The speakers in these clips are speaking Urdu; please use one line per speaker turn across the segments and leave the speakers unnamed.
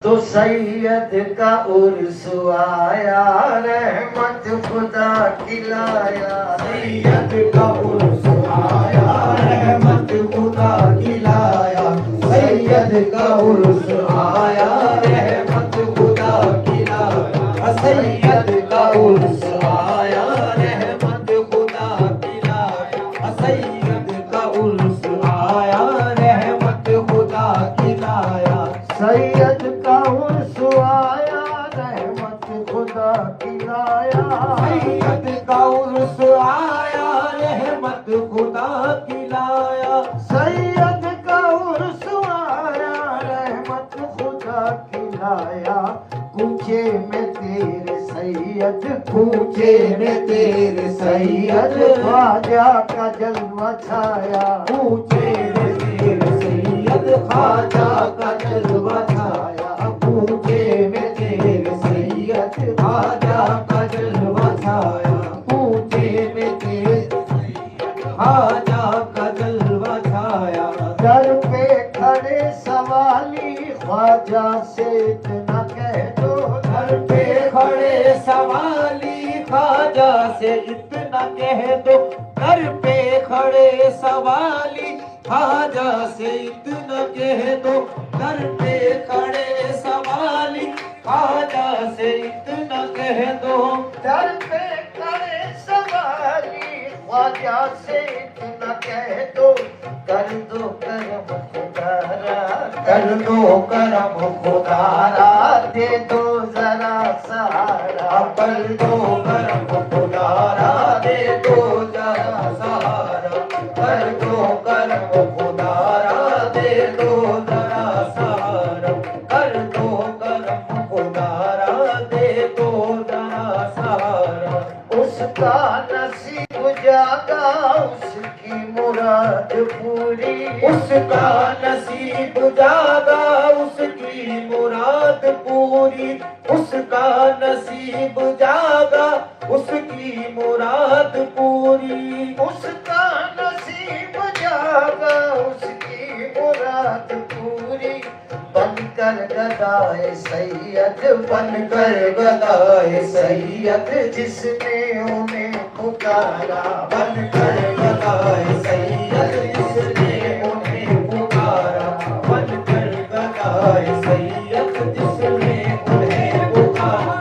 تو سید کا عرس آیا رحمت خدا کھلایا
سید کا عرس آیا رحمت خدا کھلایا سید کا عرس آیا رحمت خدا کھلایا سید کا عرس آیا رحمت خدا کھلایا سید کا عرس آیا رحمت خدا کھلایا
سید کا عرس آیا رحمت خدا کھلایا
سید کا عرس آیا رحمت خدا کھلایا
سید کا عرس آیا رحمت خدا کھلایا کوچے میں تیرے سید
کوچے میں تیرے سید
خواجہ کا جلوہ چھایا
کوچے میں تیرے سید خواجہ کا جلوہ چھایا کوچے میں تیرے سید خواجہ کا جلوہ چھایا کوچے میں تیرے خواجہ کا جلوہ چھایا
در پہ کھڑے سوالی خواجہ سے اتنا کہہ دو
گھر پہ کھڑے سوالی خواجہ سے اتنا کہہ دو گھر پہ کھڑے سوالی خواجہ سے اتنا کہہ دو گھر پہ کھڑے سوالی خواجہ سے اتنا کہہ دو
در پہ کھڑے سوالی خواجہ سے اتنا کہہ دو کر دو کرم خدارا
کر دو کرم خدارا
دے دو ذرا سہارا
کر دو کرم خدارا دے دو ذرا سہارا کر دو کرم خدارا دے دو ذرا سہارا کر دو کرم خدارا دے دو ذرا سہارا
اس کا نصیب جاگا اس کی مراد پوری
اس کا نصیب جاگا اس کی مراد پوری اس کا نصیب جاگا اس کی مراد پوری
اس کا نصیب جاگا اس کی مراد پوری بن کر گدائے سید
بن کر گدائے سید
جس نے انہیں پکارا
بن کر گدائے سید جس نے انہیں پکارا بن کر گدائے سید جس نے انہیں پکارا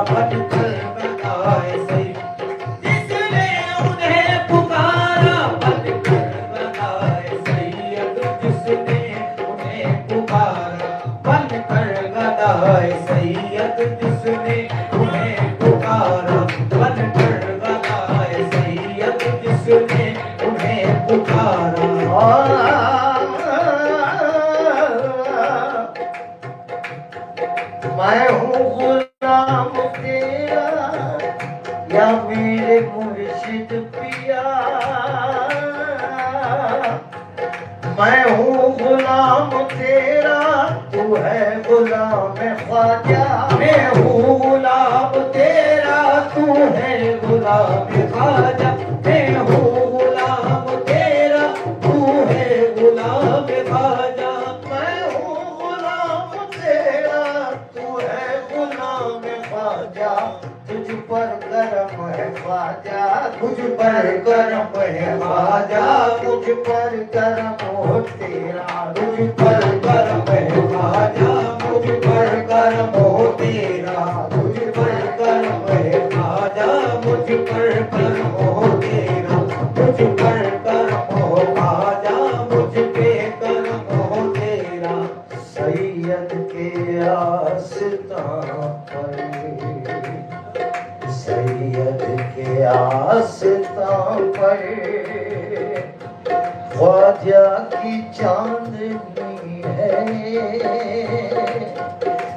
بن کر گدائے سید جس نے انہیں پکارا بن کر گدائے سید جس نے انہیں پکارا بن کر گدائے سید جس نے انہیں پکارا بن کر گدائے سید جس نے انہیں پکارا
میں ہوں غلام تیرا یا میرے مرشد پیا میں ہوں غلام تیرا تو ہے غلام خواجہ
میں ہوں غلام تیرا تو ہے غلام خواجہ میں ہوں غلام تیرا تو ہے غلام خواجہ
میں ہوں غلام تیرا تو ہے غلام خواجہ تجھ پر کرم ہے خواجہ
تجھ پر کرم ہے خواجہ
تجھ پر کرم ہو تیرا
تجھ پر کرم ہے خواجہ مجھ پر کرم ہو تیرا تجھ پر کرم ہے خواجہ مجھ پر کرم ہو تیرا تجھ پر کرم ہو خواجہ مجھ پہ کرم ہو تیرا
سید کے آستان پر سید کے آستان پر خواجہ کی چاندنی ہے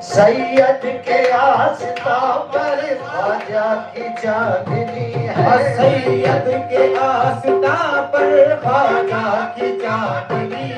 سید کے آستان پر خواجہ کی چاندنی ہے
سید کے آستان پر خواجہ کی چاندنی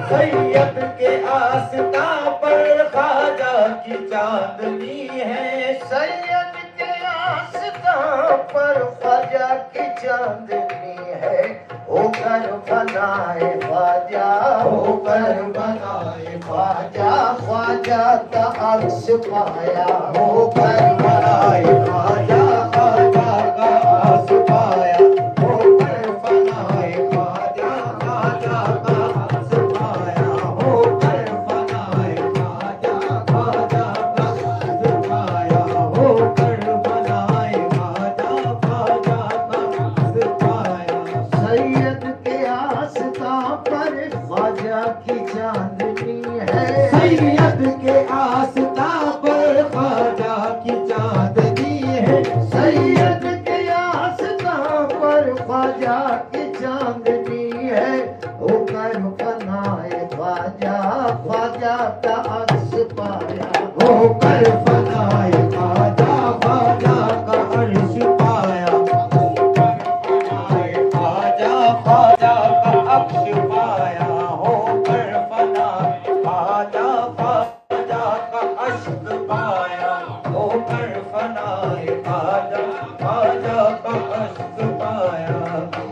سید کے آستان پر خواجہ کی چاندنی ہے
سید کے آستان پر خواجہ کی چاندنی ہے ہو کر بنائے خواجہ ہو کر بنائے خواجہ خواجہ کا عکس پایا ہو کر بنائے خواجہ خواجہ کا عکس پایا ہو کر بنائے خواجہ خواجہ کا عکس پایا ہو کر بنائے خواجہ خواجہ کا عکس پایا ہو کر بنائے خواجہ خواجہ کا عکس پایا سید کے آستاں پر خواجہ کی چاندنی ہے
سید کے آستاں پر خواجہ کی چاندنی ہے
سید کے آستاں پر خواجہ کی چاندنی ہے ہو کر بنائے خواجہ خواجہ کا عکس پایا
ہو کر بنائے خواجہ خواجہ کا عرش پایا خواجہ خواجہ کا عکس پایا ہو کر بنائے خواجہ خواجہ کا عشق پایا ہو کر بنائے خواجہ خواجہ کا عشق پایا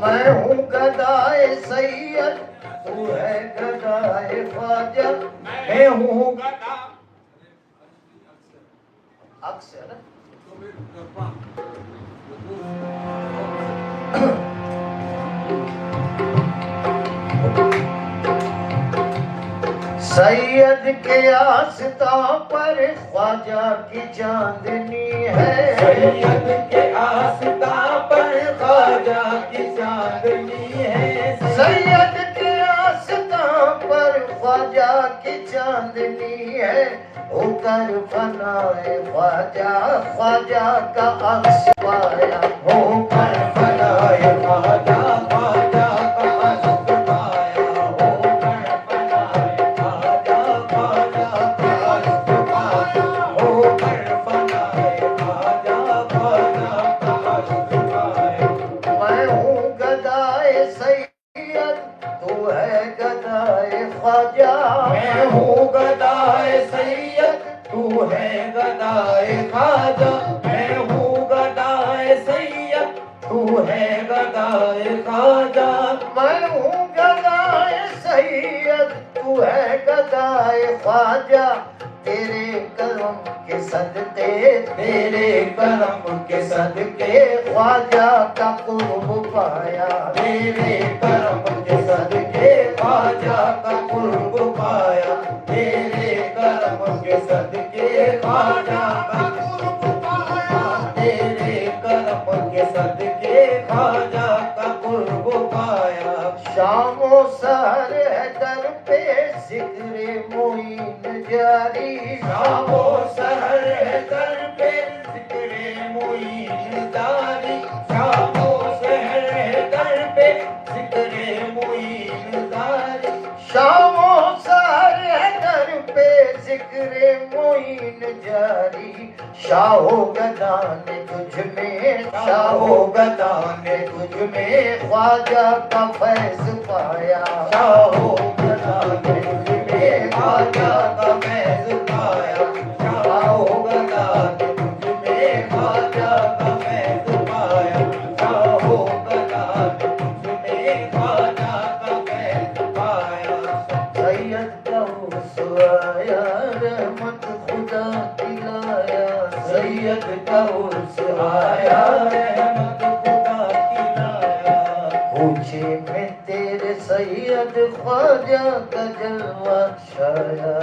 میں ہوں گدائے سید تو ہے گدائے خواجہ
میں ہوں
عکس ہے نا سید کے آستاں پر خواجہ کی چاندنی ہے
سید کے آستاں پر خواجہ کی چاندنی ہے
سید کے آستاں پر خواجہ کی چاندنی ہے ہو کر بنائے خواجہ خواجہ کا عکس پایا
ہو کر بنائے خواجہ خواجہ کا عشق پایا ہو کر بنائے خواجہ خواجہ کا عشق پایا ہو کر بنائے خواجہ خواجہ کا عشق پایا
میں ہوں گدائے سید تو ہے گدائے خواجہ
میں ہوں گدائے سید تو ہے گدائے خواجہ میں ہوں گدائے سید تو ہے گدائے خواجہ
میں ہوں گدائے سید تو ہے گدائے خواجہ تیرے کرم کے صدقے
تیرے کرم کے صدقے
خواجہ کا قرب پایا
تیرے کرم کے صدقے خواجہ کا قرب پایا تیرے کرم کے صدقے خواجہ کا قرب پایا تیرے کرم کے صدقے خواجہ کا قرب پایا
شام و سحر ہے در پہ ذکر معین جاری
شام و سحر ہے در پہ ذکر معین جاری شام و سحر ہے در پہ ذکر معین جاری
شام و سحر ہے در پہ ذکر معین جاری شاہ و گدا نے تجھ میں
شاہ و گدا نے
تجھ میں خواجہ کا فیض پایا
شاہ و گدا نے تجھ میں خواجہ کا فیض پایا شاہ و گدا نے تجھ میں خواجہ کا فیض پایا شاہ و گدا نے تجھ میں خواجہ کا فیض پایا
سید کا عرس آیا رحمت خدا کی لایا سید کا عرس آیا
رحمت خدا کی لایا
پوچھے میں تیرے سید خواجہ کا جلوہ چھایا